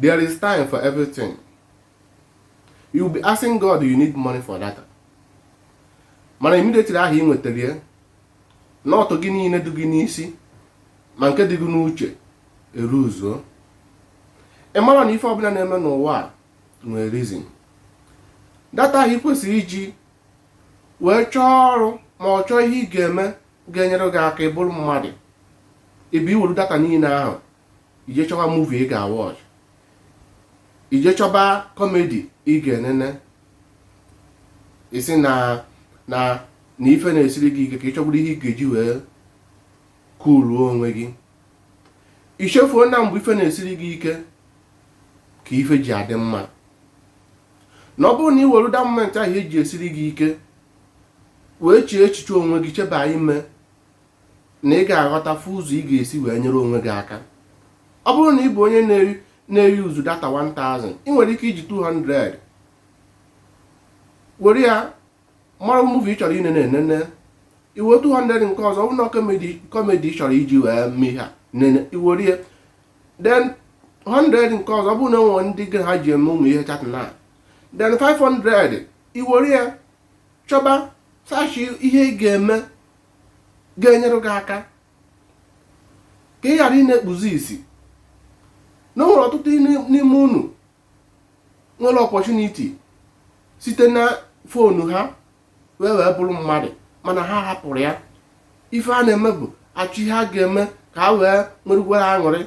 There is time for everything. You will be asking God, you need money for data. Mana immediately ahụ ị nwetara ya, n'ọtụ gị niile dị gị n'isi ma nke dị gị n'uche eruzuo. Ị mara na ife ọbụla na-eme n'ụwa a nwere reason. Data ahụ ị kwesịrị iji wee chọọ ọrụ ma ọ chọọ ihe ị ga-eme ga-enyere gị aka ịbụrụ mmadụ. Ebe iwere data niile ahụ ije chọba movie ị ga-watch, ije chọba comedy ị ga-enene, isi na ife na-esiri gị ike ka ị chọbụrụ ihe ị ga-eji wee kuluo onwe gị. Ichefuo na mgbe ife na-esiri gị ike ka ife ji adị mma. Na ọ bụrụ na ị were da moment ahụ eji esiri gị ike wee chee echiche onwe gị, cheba ime na ị ga-aghọtafu ụzọ ị ga-esi wee nyere onwe gị aka. Ọ bụrụ na ị bụ onye na-eri uzu data 1000, ị nwere ike iji 200 were ya mara movie ị chọrọ inene, iwe 200 nke ọzọ ọ bụ na comedy ị chọrọ iji wee mee ha nene, iwere ya. Then 100 nke ọzọ ọ bụ na enwe ndị gị ha ji eme ụmụ ihe chat na. Then 500 iwere ya chọba sashi ihe ị ga-eme ga-enyere gị aka ka ị ghara ị na-ekpuzi isi. Na nwere ọtụtụ n'ime unu nwere opportunity site na foonu ha wee bụrụ mmadụ, mana ha hapụrụ ya. Ife a na-eme bụ achọ ihe a ga-eme ka ha wee nwerugwere aṅụrị,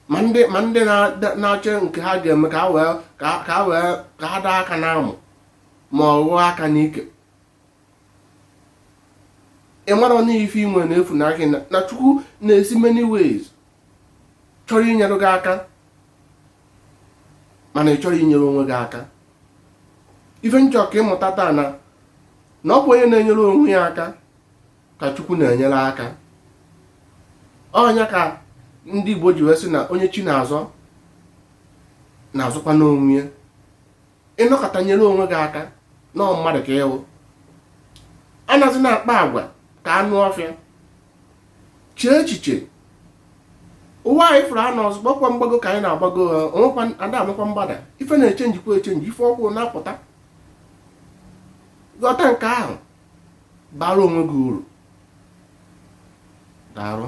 ma ndị na-achọ nke ha ga-eme ka ha daa aka n'amụ ma ọ ghọọ aka n'ike. Ị mara na ife inwe na-efu na gị na Chukwu na-esi many ways chọrọ inyere gị aka, mana ị chọrọ inyere onwe gị aka. Ife nchọ ka ịmụta taa na ọ bụ onye na-enyere onwe ya aka ka Chukwu na-enyere aka. Ọnya ka ndị Igbo ji wee sị na onye chi na-azọ na-azọkwa n'onwe ya. Ịnọkọta nyere onwe gị aka na mmadụ ka ịwụ. Anaghị na-akpa agwa ka anụ ọfịa. Chee echiche. Ụwa anyị fụrụ anọ ọzọ gbakwa mgbago ka anyị na-agbago onwekwa ada amekwa mgbada. Ife na-echenjikwa echenji, ife ọkwụ na-apụta. Ghọta nke ahụ bara onwe gị uru. Daalụ.